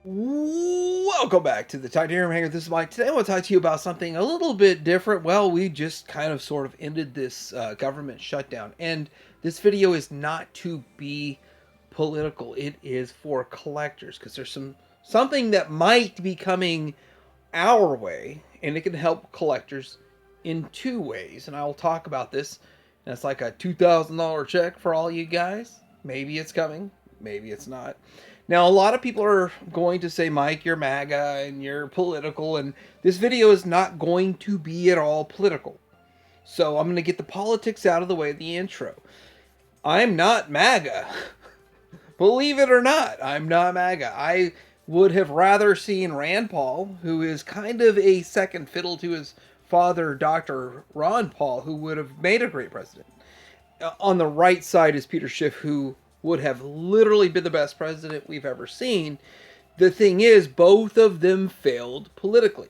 Welcome back to the Titanium Hanger. This is Mike. Today I want to talk to you about something a little bit different. Well, we just kind of sort of ended this government shutdown. And this video is not to be political. It is for collectors because there's something that might be coming our way, and it can help collectors in two ways. And I will talk about this. And it's like a $2,000 check for all you guys. Maybe it's coming. Maybe it's not. Now, a lot of people are going to say, Mike, you're MAGA and you're political, and this video is not going to be at all political. So I'm going to get the politics out of the way in the intro. I'm not MAGA. Believe it or not, I'm not MAGA. I would have rather seen Rand Paul, who is kind of a second fiddle to his father, Dr. Ron Paul, who would have made a great president. On the right side is Peter Schiff, who would have literally been the best president we've ever seen. The thing is, both of them failed politically.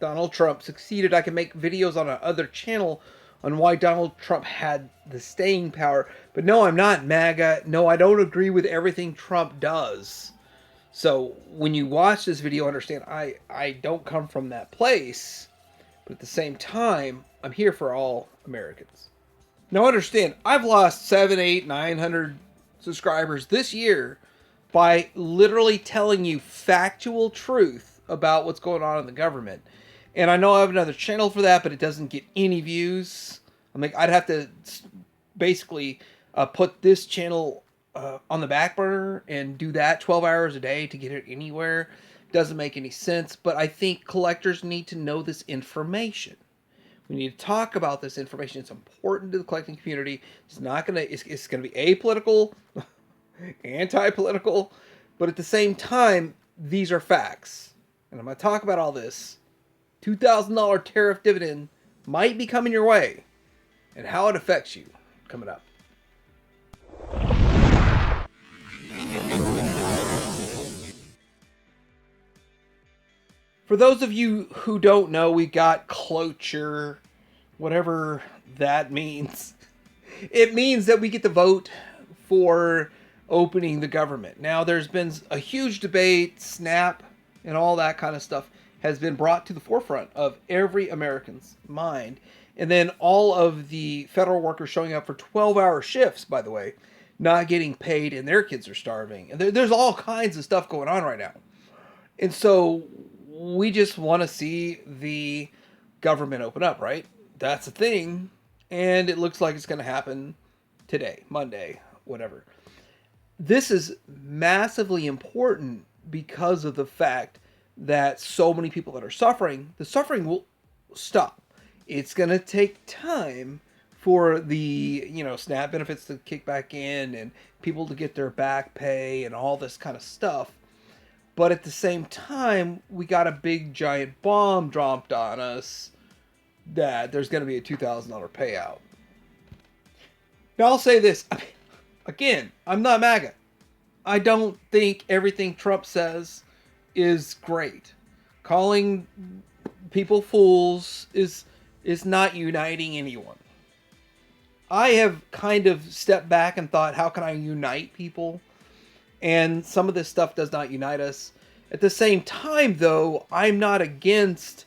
Donald Trump succeeded. I can make videos on another channel on why Donald Trump had the staying power. But no, I'm not MAGA. No, I don't agree with everything Trump does. So when you watch this video, understand I don't come from that place. But at the same time, I'm here for all Americans. Now understand, I've lost 7, 8, 900 subscribers this year by literally telling you factual truth about what's going on in the government. And I know I have another channel for that, but it doesn't get any views. I'm like, I'd have to basically put this channel on the back burner and do that 12 hours a day to get it anywhere. Doesn't make any sense, but I think collectors need to know this information. We need to talk about this information. It's important to the collecting community. It's not gonna. It's gonna be apolitical, anti-political, but at the same time, these are facts. And I'm gonna talk about all this. $2,000 tariff dividend might be coming your way, and how it affects you. Coming up. For those of you who don't know, we got cloture, whatever that means. It means that we get to vote for opening the government. Now, there's been a huge debate, SNAP, and all that kind of stuff has been brought to the forefront of every American's mind. And then all of the federal workers showing up for 12-hour shifts, by the way, not getting paid, and their kids are starving. And there's all kinds of stuff going on right now. And so we just want to see the government open up, right? That's a thing. And it looks like it's going to happen today, Monday, whatever. This is massively important because of the fact that so many people that are suffering, the suffering will stop. It's going to take time for the, SNAP benefits to kick back in and people to get their back pay and all this kind of stuff. But at the same time, we got a big giant bomb dropped on us that there's going to be a $2,000 payout. Now I'll say this. Again, I'm not MAGA. I don't think everything Trump says is great. Calling people fools is not uniting anyone. I have kind of stepped back and thought, how can I unite people? And some of this stuff does not unite us. At the same time, though, I'm not against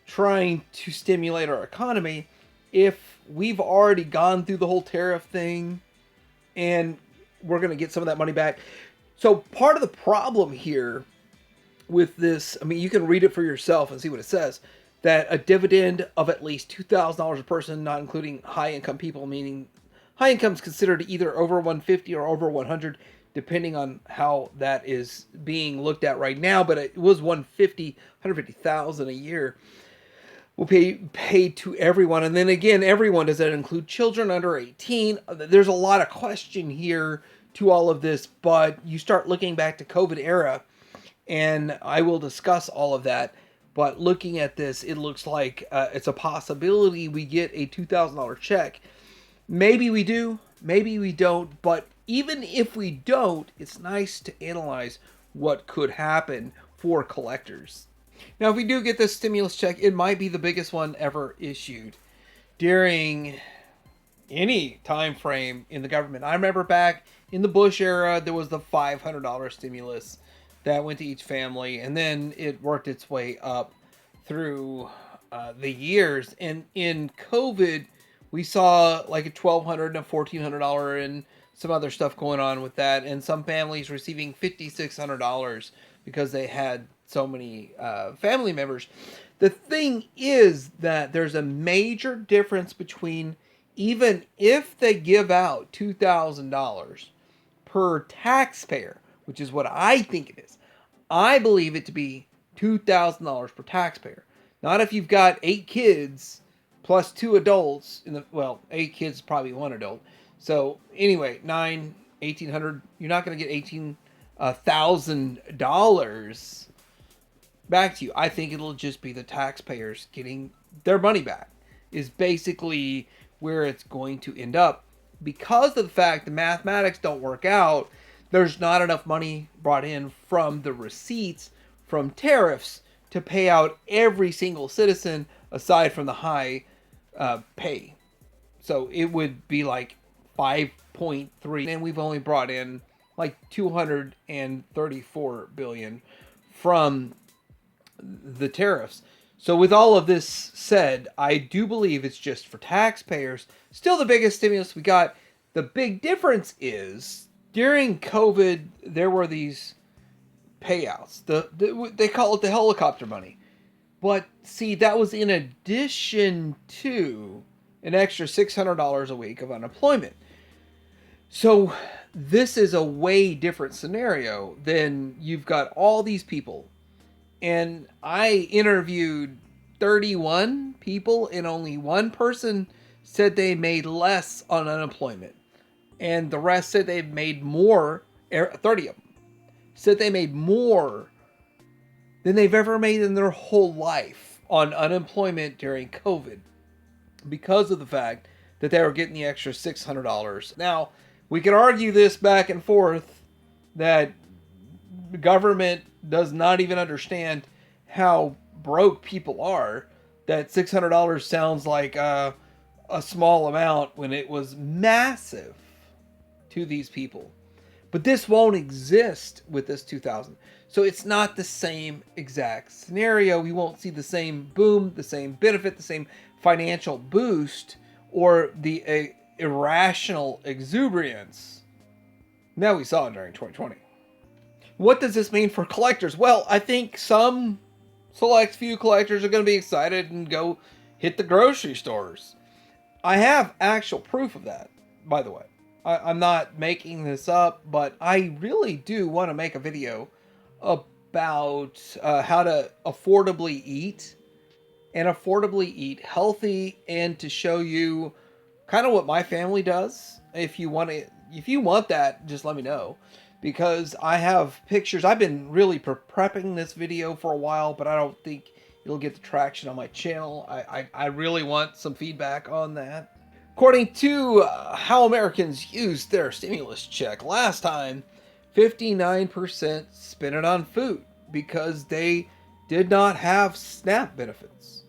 trying to stimulate our economy if we've already gone through the whole tariff thing and we're going to get some of that money back. So part of the problem here with this, you can read it for yourself and see what it says, that a dividend of at least $2,000 a person, not including high-income people, meaning high income is considered either over 150 or over 100, depending on how that is being looked at right now, but it was 150,000 a year will be paid to everyone. And then again, everyone, does that include children under 18? There's a lot of question here to all of this, but you start looking back to COVID era, and I will discuss all of that. But looking at this, it looks like it's a possibility we get a $2,000 check. Maybe we do, maybe we don't, but even if we don't, it's nice to analyze what could happen for collectors. Now, if we do get this stimulus check, it might be the biggest one ever issued during any time frame in the government. I remember back in the Bush era, there was the $500 stimulus that went to each family, and then it worked its way up through the years. And in COVID, we saw like a $1,200 and a $1,400 and some other stuff going on with that, and some families receiving $5,600 because they had so many family members. The thing is that there's a major difference between, even if they give out $2,000 per taxpayer, which is what I think it is. I believe it to be $2,000 per taxpayer. Not if you've got 8 kids plus 2 adults well, 8 kids, probably 1 adult. So anyway, 1,800, you're not going to get $18,000 back to you. I think it'll just be the taxpayers getting their money back, is basically where it's going to end up. Because of the fact the mathematics don't work out, there's not enough money brought in from the receipts from tariffs to pay out every single citizen aside from the high pay. So it would be like 5.3, and we've only brought in like 234 billion from the tariffs. So with all of this said, I do believe it's just for taxpayers. Still the biggest stimulus we got. The big difference is during COVID, there were these payouts. They call it the helicopter money. But see, that was in addition to an extra $600 a week of unemployment. So this is a way different scenario than you've got all these people. And I interviewed 31 people, and only one person said they made less on unemployment. And the rest said they made more, 30 of them said they made more than they've ever made in their whole life on unemployment during COVID, because of the fact that they were getting the extra $600. Now, we can argue this back and forth that the government does not even understand how broke people are, that $600 sounds like a small amount when it was massive to these people. But this won't exist with this 2,000. So it's not the same exact scenario. We won't see the same boom, the same benefit, the same financial boost, or the irrational exuberance that we saw during 2020. What does this mean for collectors? Well, I think some select few collectors are going to be excited and go hit the grocery stores. I have actual proof of that, by the way. I'm not making this up, but I really do want to make a video about how to affordably eat, and affordably eat healthy, and to show you kind of what my family does. If you want that, just let me know, because I have pictures. I've been really prepping this video for a while, but I don't think it'll get the traction on my channel. I really want some feedback on that. According to how Americans used their stimulus check last time, 59% spent it on food because they did not have SNAP benefits.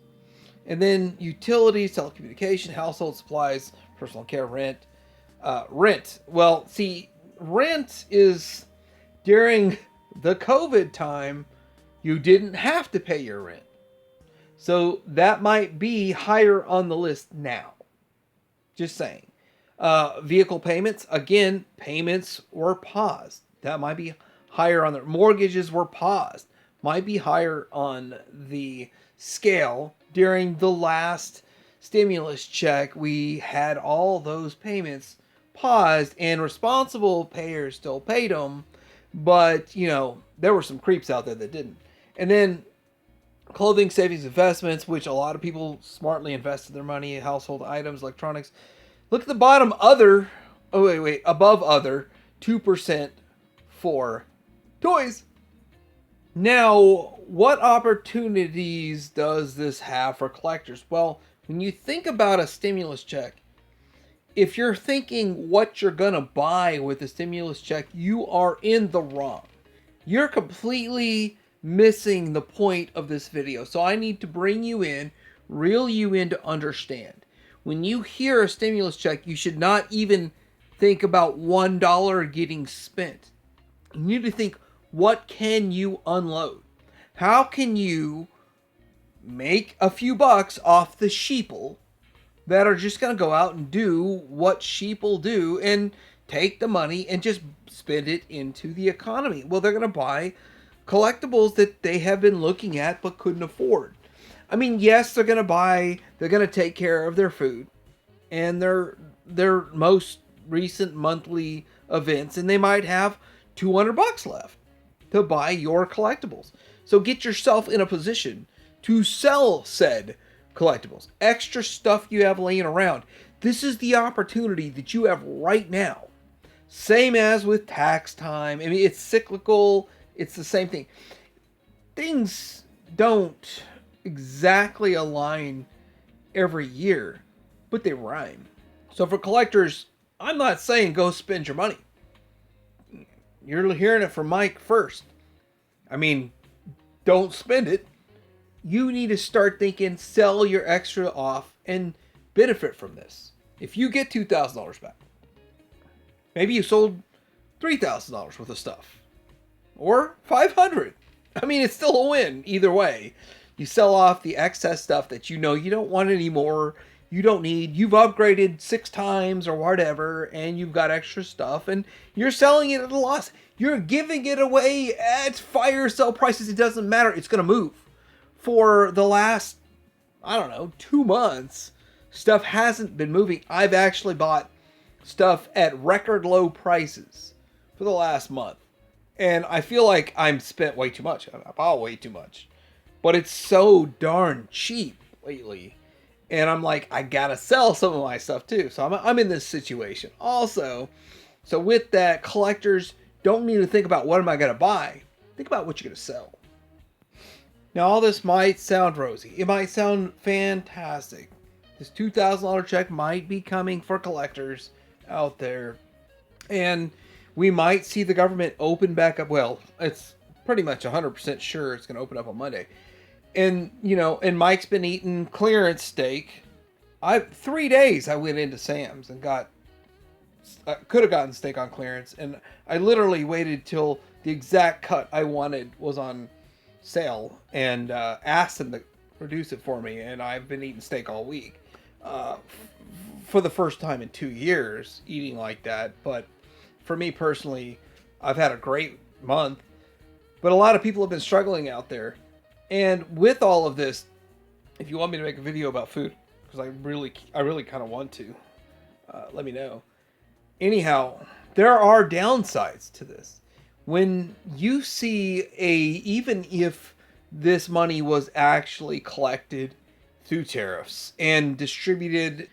And then utilities, telecommunication, household supplies, personal care, rent. Well, see, rent is during the COVID time, you didn't have to pay your rent. So that might be higher on the list now. Just saying. Vehicle payments, again, payments were paused. That might be higher on the mortgages were paused. Might be higher on the scale. During the last stimulus check, we had all those payments paused, and responsible payers still paid them, but there were some creeps out there that didn't. And then clothing, savings, investments, which a lot of people smartly invested their money in: household items, electronics. Look at the bottom, other. Oh, wait, above other, 2% for toys. Now, what opportunities does this have for collectors? Well, when you think about a stimulus check, if you're thinking what you're going to buy with a stimulus check, you are in the wrong. You're completely missing the point of this video. So I need to bring you in, reel you in to understand. When you hear a stimulus check, you should not even think about $1 getting spent. You need to think, What can you unload? How can you make a few bucks off the sheeple that are just going to go out and do what sheeple do and take the money and just spend it into the economy? Well, they're going to buy collectibles that they have been looking at but couldn't afford. I mean, yes, they're going to take care of their food and their most recent monthly events, and they might have $200 left to buy your collectibles. So get yourself in a position to sell said collectibles. Extra stuff you have laying around. This is the opportunity that you have right now. Same as with tax time. I mean, it's cyclical. It's the same thing. Things don't exactly align every year, but they rhyme. So for collectors, I'm not saying go spend your money. You're hearing it from Mike first. I mean, don't spend it. You need to start thinking, sell your extra off and benefit from this. If you get $2,000 back, maybe you sold $3,000 worth of stuff, or $500. I mean, it's still a win either way. You sell off the excess stuff that you know you don't want anymore, you don't need, you've upgraded 6 times or whatever, and you've got extra stuff, and you're selling it at a loss. You're giving it away at fire sale prices. It doesn't matter. It's going to move. For the last, 2 months, stuff hasn't been moving. I've actually bought stuff at record low prices for the last month. And I feel like I'm spent way too much. I bought way too much. But it's so darn cheap lately. And I'm like, I gotta sell some of my stuff too. So I'm in this situation. Also, so with that, collectors don't need to think about what am I gonna buy. Think about what you're gonna sell. Now, all this might sound rosy. It might sound fantastic. This $2,000 check might be coming for collectors out there. And we might see the government open back up. Well, it's pretty much 100% sure it's going to open up on Monday. And, and Mike's been eating clearance steak. 3 days I went into Sam's and could have gotten steak on clearance. And I literally waited till the exact cut I wanted was on sale and asked them to reduce it for me. And I've been eating steak all week for the first time in 2 years eating like that. But for me personally, I've had a great month, but a lot of people have been struggling out there. And with all of this, if you want me to make a video about food, because I really kind of want to, let me know. Anyhow, there are downsides to this. When you see even if this money was actually collected through tariffs and distributed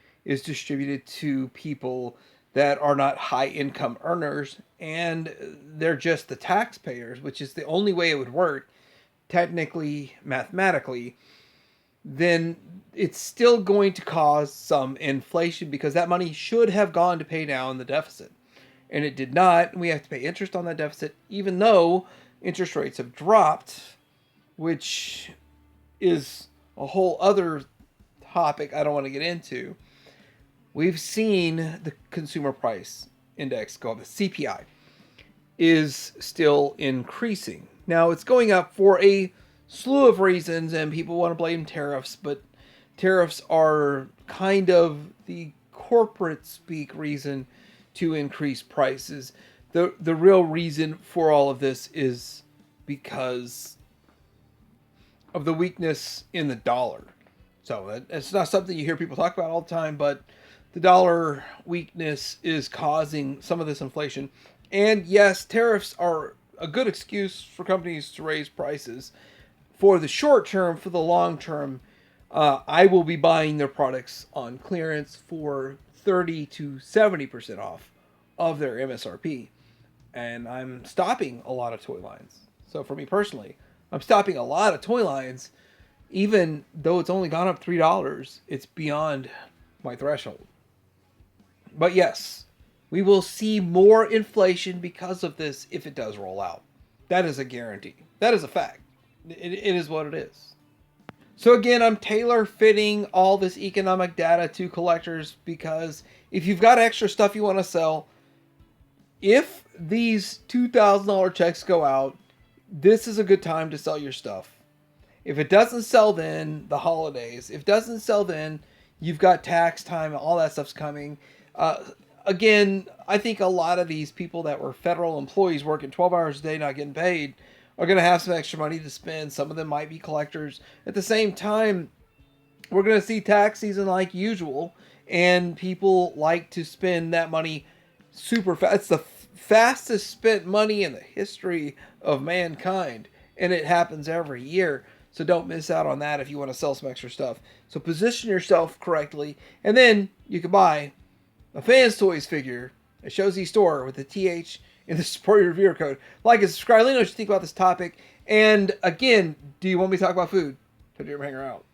to people that are not high income earners, and they're just the taxpayers, which is the only way it would work, technically, mathematically, then it's still going to cause some inflation because that money should have gone to pay down the deficit. And it did not, and we have to pay interest on that deficit, even though interest rates have dropped, which is a whole other topic I don't want to get into. We've seen the consumer price index go up. The CPI is still increasing. Now, it's going up for a slew of reasons, and people want to blame tariffs, but tariffs are kind of the corporate speak reason to increase prices. The real reason for all of this is because of the weakness in the dollar. So it's not something you hear people talk about all the time, but the dollar weakness is causing some of this inflation. And yes, tariffs are a good excuse for companies to raise prices. For the short term, for the long term, I will be buying their products on clearance for 30 to 70% off of their MSRP. And I'm stopping a lot of toy lines. So for me personally, I'm stopping a lot of toy lines. Even though it's only gone up $3, it's beyond my threshold. But yes, we will see more inflation because of this if it does roll out. That is a guarantee. That is a fact. It is what it is. So again, I'm tailor-fitting all this economic data to collectors because if you've got extra stuff you want to sell, if these $2,000 checks go out this is a good time to sell your stuff. If it doesn't sell then, the holidays. If it doesn't sell then, you've got tax time, all that stuff's coming. Again, I think a lot of these people that were federal employees working 12 hours a day, not getting paid, are going to have some extra money to spend. Some of them might be collectors. At the same time, we're going to see tax season like usual, and people like to spend that money super fast. It's the fastest spent money in the history of mankind, and it happens every year. So don't miss out on that if you want to sell some extra stuff. So position yourself correctly, and then you can buy a Fans Toys figure at Shozy Store with the TH in the support reviewer code. Like and subscribe. Let me know what you think about this topic. And again, do you want me to talk about food? Put your hanger out.